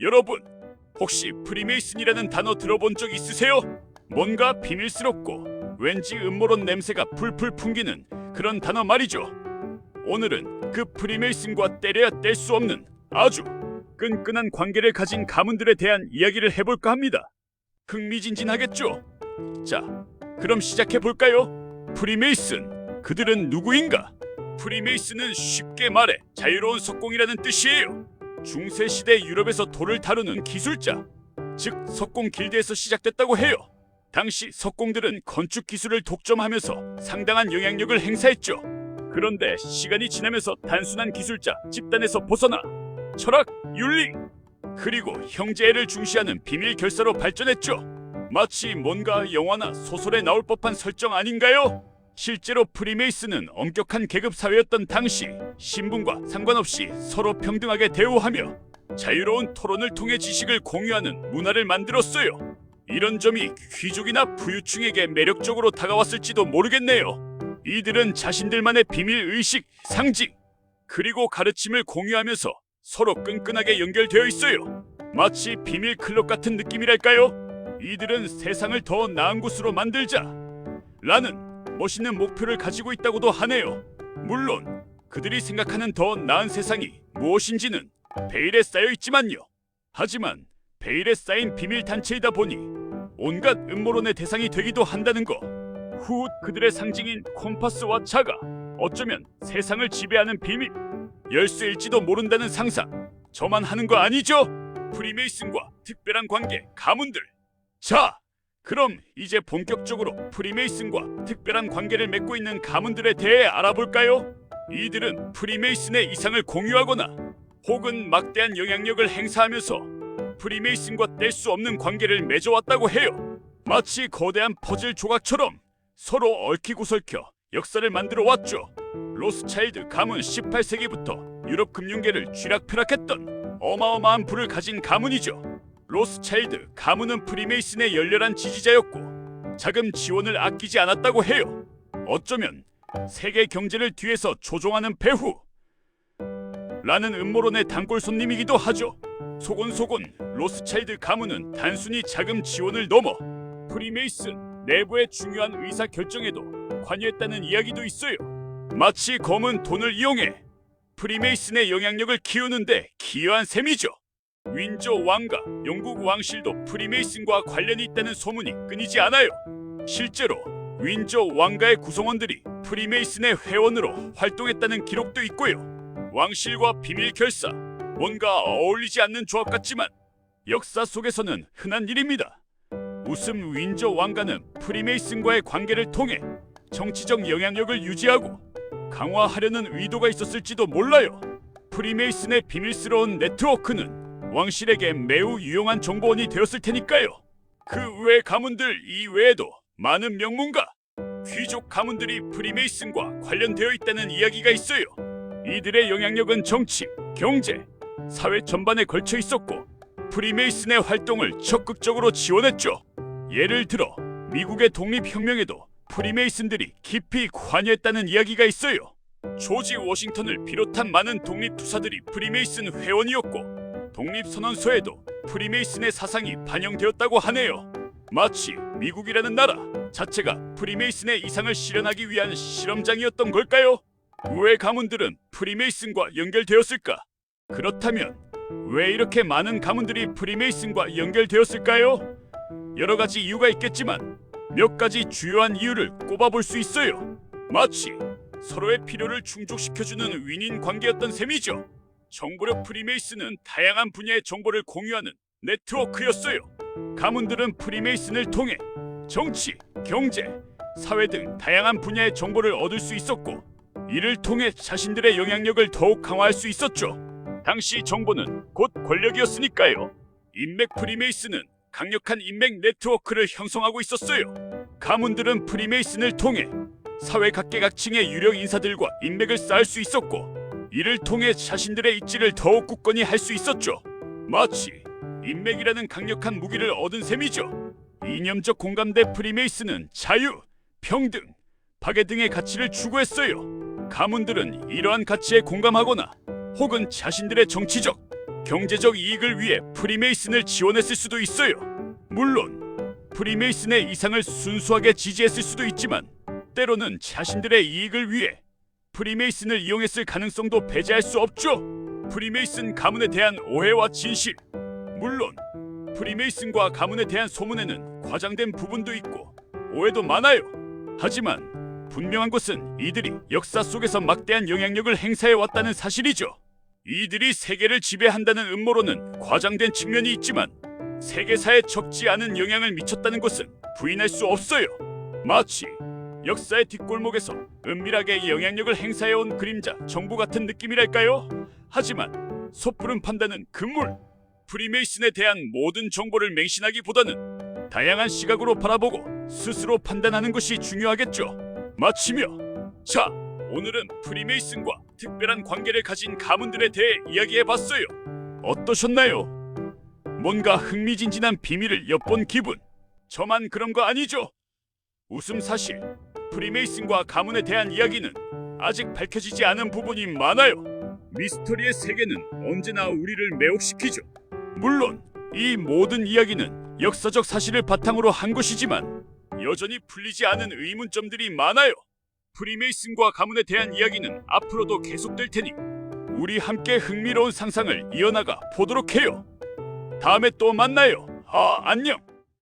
여러분, 혹시 프리메이슨이라는 단어 들어본 적 있으세요? 뭔가 비밀스럽고 왠지 음모론 냄새가 풀풀 풍기는 그런 단어 말이죠. 오늘은 그 프리메이슨과 떼려야 뗄 수 없는 아주 끈끈한 관계를 가진 가문들에 대한 이야기를 해볼까 합니다. 흥미진진하겠죠? 자, 그럼 시작해볼까요? 프리메이슨, 그들은 누구인가? 프리메이슨은 쉽게 말해 자유로운 석공이라는 뜻이에요. 중세시대 유럽에서 돌을 다루는 기술자, 즉 석공 길드에서 시작됐다고 해요. 당시 석공들은 건축 기술을 독점하면서 상당한 영향력을 행사했죠. 그런데 시간이 지나면서 단순한 기술자 집단에서 벗어나 철학, 윤리, 그리고 형제애를 중시하는 비밀 결사로 발전했죠. 마치 뭔가 영화나 소설에 나올 법한 설정 아닌가요? 실제로 프리메이슨은 엄격한 계급 사회였던 당시 신분과 상관없이 서로 평등하게 대우하며 자유로운 토론을 통해 지식을 공유하는 문화를 만들었어요. 이런 점이 귀족이나 부유층에게 매력적으로 다가왔을지도 모르겠네요. 이들은 자신들만의 비밀 의식, 상징, 그리고 가르침을 공유하면서 서로 끈끈하게 연결되어 있어요. 마치 비밀 클럽 같은 느낌이랄까요? 이들은 세상을 더 나은 곳으로 만들자 라는 멋있는 목표를 가지고 있다고도 하네요. 물론 그들이 생각하는 더 나은 세상이 무엇인지는 베일에 쌓여 있지만요. 하지만 베일에 쌓인 비밀 단체이다 보니 온갖 음모론의 대상이 되기도 한다는 거. 후 그들의 상징인 콤파스와 자가 어쩌면 세상을 지배하는 비밀 열쇠일지도 모른다는 상상. 저만 하는 거 아니죠? 프리메이슨과 특별한 관계 가문들. 자, 그럼 이제 본격적으로 프리메이슨과 특별한 관계를 맺고 있는 가문들에 대해 알아볼까요? 이들은 프리메이슨의 이상을 공유하거나 혹은 막대한 영향력을 행사하면서 프리메이슨과 뗄 수 없는 관계를 맺어왔다고 해요. 마치 거대한 퍼즐 조각처럼 서로 얽히고 설켜 역사를 만들어 왔죠. 로스차일드 가문 18세기부터 유럽 금융계를 쥐락펴락했던 어마어마한 부를 가진 가문이죠. 로스차일드 가문은 프리메이슨의 열렬한 지지자였고 자금 지원을 아끼지 않았다고 해요. 어쩌면 세계 경제를 뒤에서 조종하는 배후 라는 음모론의 단골 손님이기도 하죠. 소곤소곤 로스차일드 가문은 단순히 자금 지원을 넘어 프리메이슨 내부의 중요한 의사 결정에도 관여했다는 이야기도 있어요. 마치 검은 돈을 이용해 프리메이슨의 영향력을 키우는데 기여한 셈이죠. 윈저 왕과 영국 왕실도 프리메이슨과 관련이 있다는 소문이 끊이지 않아요. 실제로 윈저 왕가의 구성원들이 프리메이슨의 회원으로 활동했다는 기록도 있고요. 왕실과 비밀 결사, 뭔가 어울리지 않는 조합 같지만 역사 속에서는 흔한 일입니다. 웃음 윈저 왕가는 프리메이슨과의 관계를 통해 정치적 영향력을 유지하고 강화하려는 의도가 있었을지도 몰라요. 프리메이슨의 비밀스러운 네트워크는 왕실에게 매우 유용한 정보원이 되었을 테니까요. 그 외 가문들 이외에도 많은 명문가, 귀족 가문들이 프리메이슨과 관련되어 있다는 이야기가 있어요. 이들의 영향력은 정치, 경제, 사회 전반에 걸쳐 있었고 프리메이슨의 활동을 적극적으로 지원했죠. 예를 들어 미국의 독립혁명에도 프리메이슨들이 깊이 관여했다는 이야기가 있어요. 조지 워싱턴을 비롯한 많은 독립투사들이 프리메이슨 회원이었고 독립선언서에도 프리메이슨의 사상이 반영되었다고 하네요. 마치 미국이라는 나라 자체가 프리메이슨의 이상을 실현하기 위한 실험장이었던 걸까요? 왜 가문들은 프리메이슨과 연결되었을까? 그렇다면 왜 이렇게 많은 가문들이 프리메이슨과 연결되었을까요? 여러 가지 이유가 있겠지만 몇 가지 주요한 이유를 꼽아볼 수 있어요. 마치 서로의 필요를 충족시켜주는 윈윈 관계였던 셈이죠. 정보력 프리메이슨은 다양한 분야의 정보를 공유하는 네트워크였어요. 가문들은 프리메이슨을 통해 정치, 경제, 사회 등 다양한 분야의 정보를 얻을 수 있었고 이를 통해 자신들의 영향력을 더욱 강화할 수 있었죠. 당시 정보는 곧 권력이었으니까요. 인맥 프리메이슨은 강력한 인맥 네트워크를 형성하고 있었어요. 가문들은 프리메이슨을 통해 사회 각계각층의 유력 인사들과 인맥을 쌓을 수 있었고 이를 통해 자신들의 입지를 더욱 굳건히 할 수 있었죠. 마치 인맥이라는 강력한 무기를 얻은 셈이죠. 이념적 공감대 프리메이슨은 자유, 평등, 파괴 등의 가치를 추구했어요. 가문들은 이러한 가치에 공감하거나 혹은 자신들의 정치적, 경제적 이익을 위해 프리메이슨을 지원했을 수도 있어요. 물론 프리메이슨의 이상을 순수하게 지지했을 수도 있지만 때로는 자신들의 이익을 위해 프리메이슨을 이용했을 가능성도 배제할 수 없죠. 프리메이슨 가문에 대한 오해와 진실. 물론 프리메이슨과 가문에 대한 소문에는 과장된 부분도 있고 오해도 많아요. 하지만 분명한 것은 이들이 역사 속에서 막대한 영향력을 행사해 왔다는 사실이죠. 이들이 세계를 지배한다는 음모론은 과장된 측면이 있지만 세계사에 적지 않은 영향을 미쳤다는 것은 부인할 수 없어요. 마치 역사의 뒷골목에서 은밀하게 영향력을 행사해온 그림자 정부 같은 느낌이랄까요? 하지만 섣부른 판단은 금물. 프리메이슨에 대한 모든 정보를 맹신하기보다는 다양한 시각으로 바라보고 스스로 판단하는 것이 중요하겠죠. 마치며 자, 오늘은 프리메이슨과 특별한 관계를 가진 가문들에 대해 이야기해봤어요. 어떠셨나요? 뭔가 흥미진진한 비밀을 엿본 기분. 저만 그런 거 아니죠? 웃음 사실, 프리메이슨과 가문에 대한 이야기는 아직 밝혀지지 않은 부분이 많아요. 미스터리의 세계는 언제나 우리를 매혹시키죠. 물론 이 모든 이야기는 역사적 사실을 바탕으로 한 것이지만 여전히 풀리지 않은 의문점들이 많아요. 프리메이슨과 가문에 대한 이야기는 앞으로도 계속될 테니 우리 함께 흥미로운 상상을 이어나가 보도록 해요. 다음에 또 만나요. 안녕.